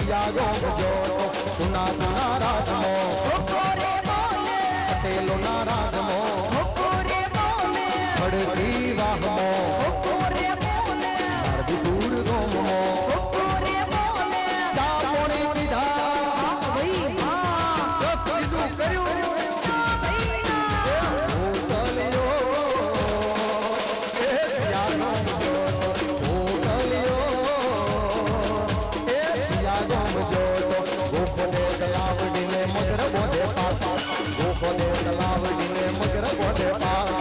सिया गोम जो तुना तुना राजमो पटेलो ना राजमो खड़की वाहमो अरबी दूर गोमो चा पोणी पीधा दस बीजू करू होटलियो सिया गोम जो होटलियो सिया गोम जो गोखो दे तलावड़ी ने मगर बोधे पापा गोखो दे तलावड़ी ने मगर बोधे पापा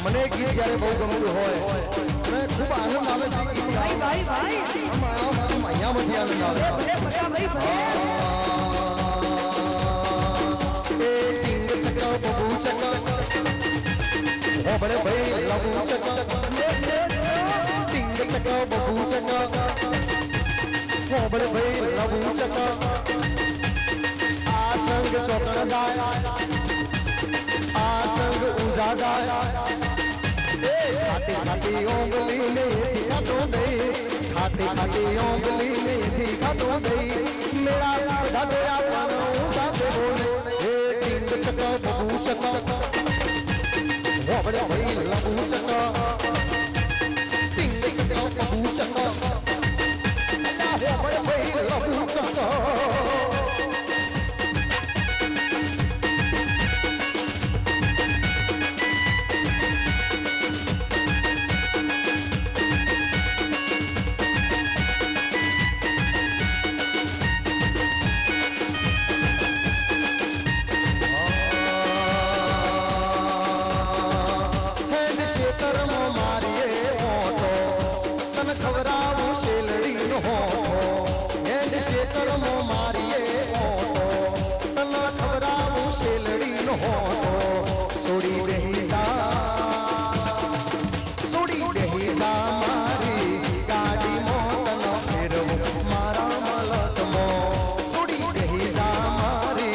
મને ગીત જ્યારે બહુ ગમતું હોય મને ખૂબ આનંદ આવે છે ભાઈ ભાઈ ભાઈ અહીંયામાંથી આનંદ આવે એ ટીંગ ચક બબુ ચક હો બડે ભાઈ લબુ ચક ટીંગ ચક બબુ ચક હો બડે ભાઈ લબુ ચક આ સંગ ચોકડ જાય આ સંગ ઉજા જાય खाती खाती ओंगली ने दिखा तो गई खाती खाती ओंगली ने दिखा तो गई मेरा राधा दया पानो साथे बोले ए टिंग चक बबू चक हो बड़े भाई लबू चक टिंग चक बबू चक अल्लाह हो बड़े भाई लबू चक कर्मो मारिए ओटो तना खबरावू शेलड़ी नो होटो सोड़ी देहीजा मारी गाड़ी मोतनो फिरवो मारा मलत मो सोड़ी देहीजा मारी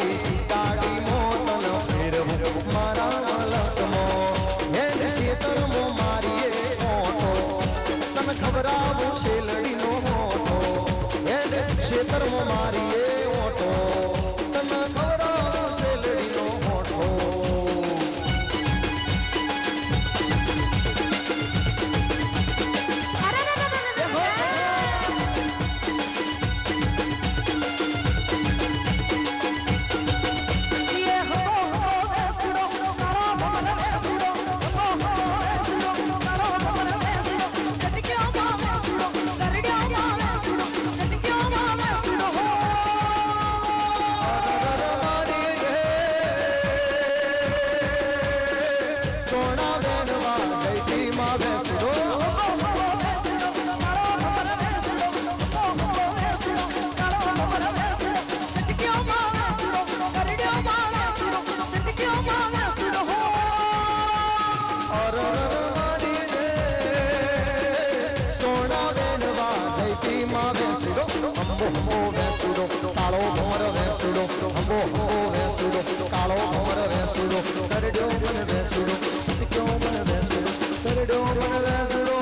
गाड़ी मोतनो फिरवो मारा मलत मो हेड शेतर मो मारिए ओटो तना खबरावू शेलड़ी नो होटो क्षेत्र में मारिए ओटो तना खबरा शेलड़ी नो ओटो अंबो वेसुडो कालो भमर वेसुडो अंबो वेसुडो कालो भमर वेसुडो करडो मन वेसुडो क्यों मन वेसुडो करडो मन वेसुडो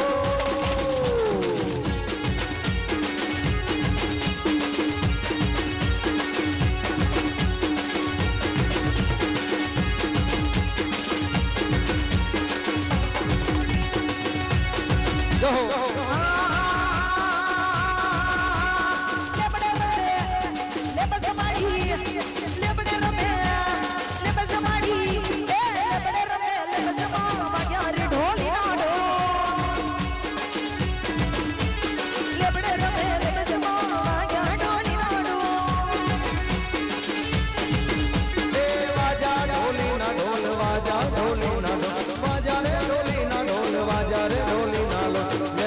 ढोली ना ढोल बाजा ढोली ना ढोल बाजा रे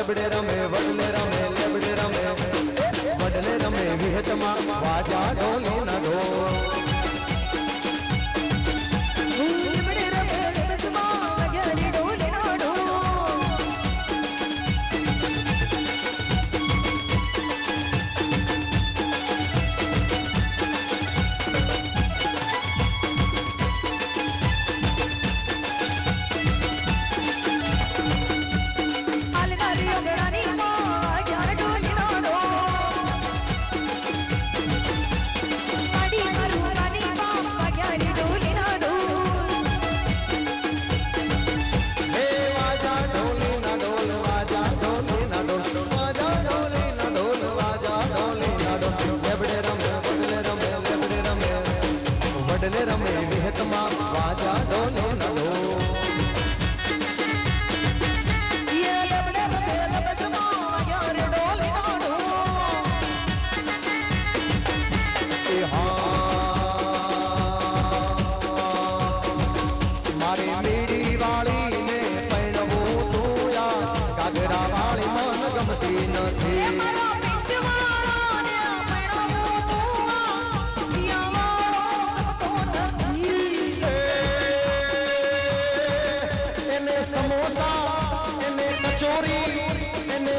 લેબડે રમે વડલે રમે લેબડે રમે વડલે રમે વિહતમાં વાજા ઢોલી ના ઢોલ વડલે રમે વિહતમાં વાજા ઢોલે ના ઢોલ મારી મીડી વાળી ને પૈણવું તું યા કાગરા વાળી મન ગમતી નથી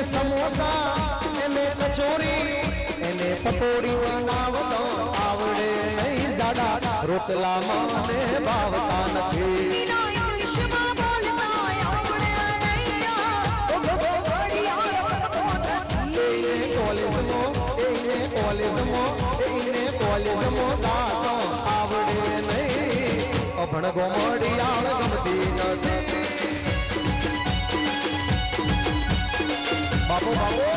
સમોસા એને કચોરી એને પકોડી બનાવતો આવડે નહીં જાડા રોટલામાં મને ભાવતા નથી કોલેજમાં જાતો આવડે નહીં અભણ ગોમડિયાળ ગમતી નથી બાબો બાબો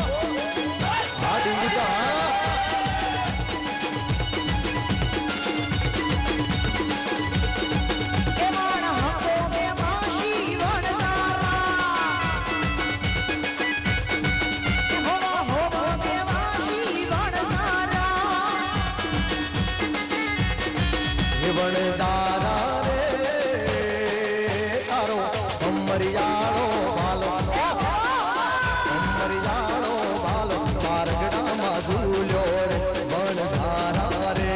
હા ડીંગુચા વણ સારા રે તારો કમરિયાળો ભાલો કમરિયાળો ભાલો મારગડામાં ઝૂલ્યો રે વણ સારા રે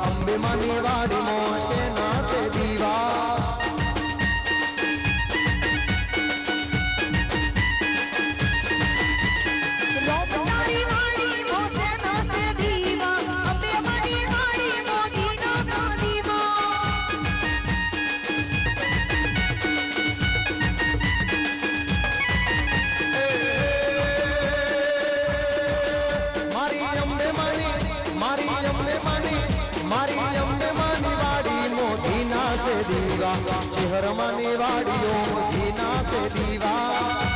અંબે માની વાડી મોશે નાસે દીવા દીવા શહેરમાંની વાડીઓ ઘીના સે દીવા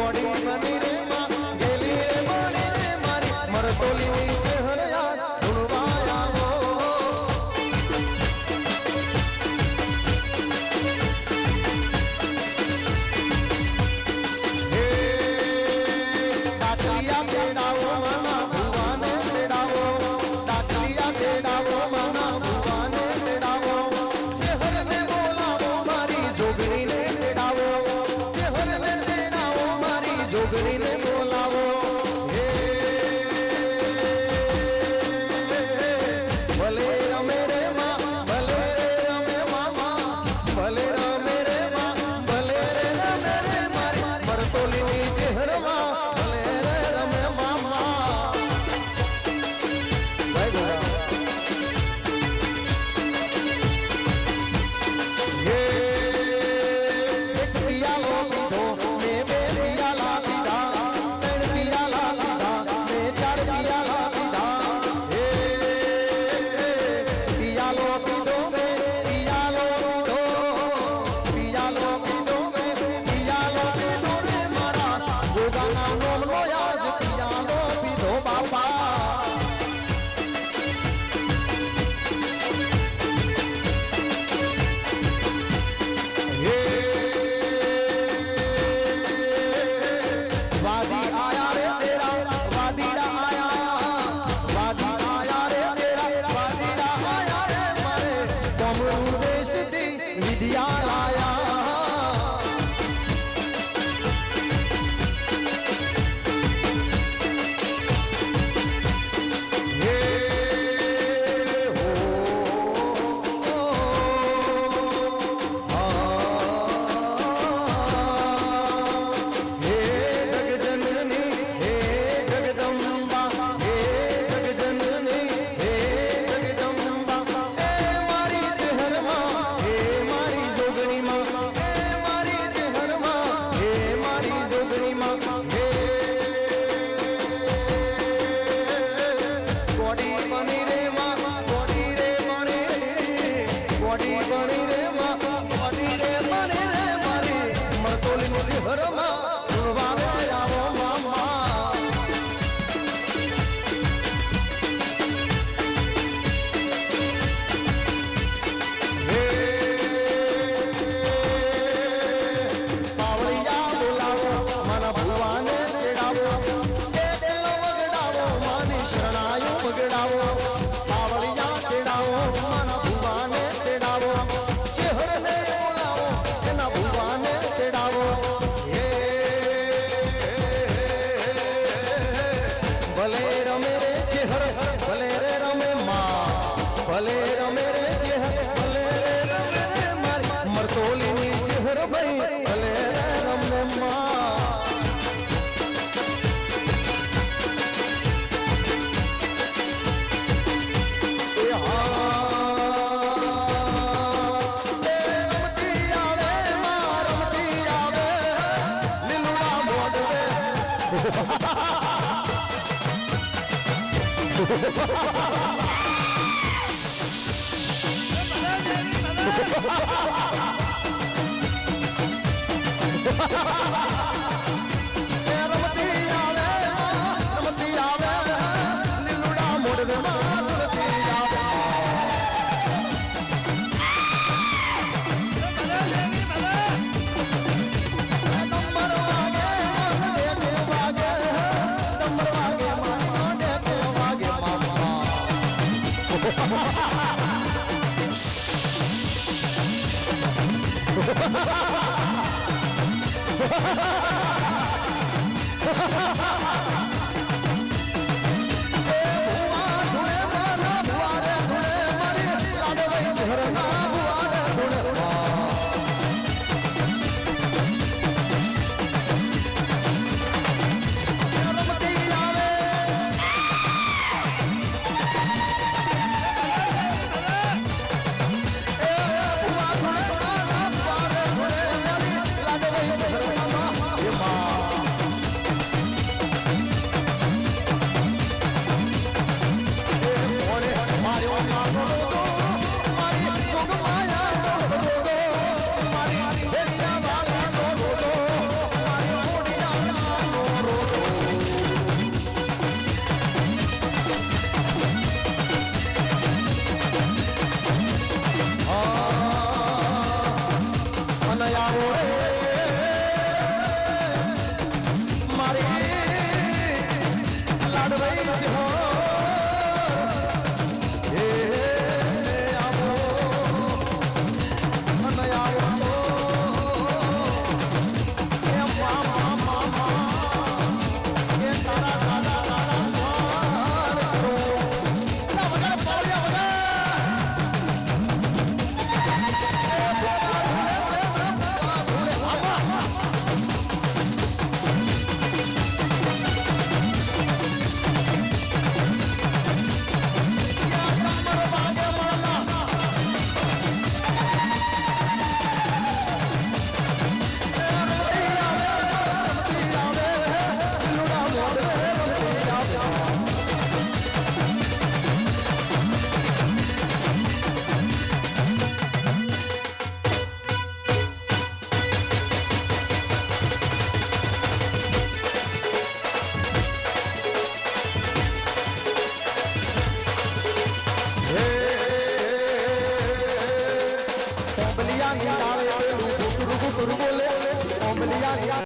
ગોડી બની રે માં ગેલી રે બની રે મારી મરતોલી છે હરયા ધૂળવાયા જોગણીને બોલાવો હે ભલે રમે રે માં ભલે રે રમે મામા ભલે રમે રે માં ભલે રે રમે રે મારી મરતોલીની ચહેરમાં ભલે રે રમે મામા ભાઈ ગોરા હે એક પિયાલો પીધો ને બે પિયાલા વિદ્યા લાયા હે હો હે જગજનની હે જગદંબા હે જગજનની હે જગદંબા હે મારી ચહેરમાં ભલે રમે રે ચહેર ભલે રમે રે મારી મરતોલીની ચહેર ભાઈ ભલે રમે માં એ હા રમતી આવે માં રમતી આવે લીલુડા મોઢવે રમતી આવે લીલુડા મોઢવે રમતી આવે ઓમલિયાની ડાળે પેલું ઘૂંટરું ઘૂંટરું બોલે ઓમલિયાની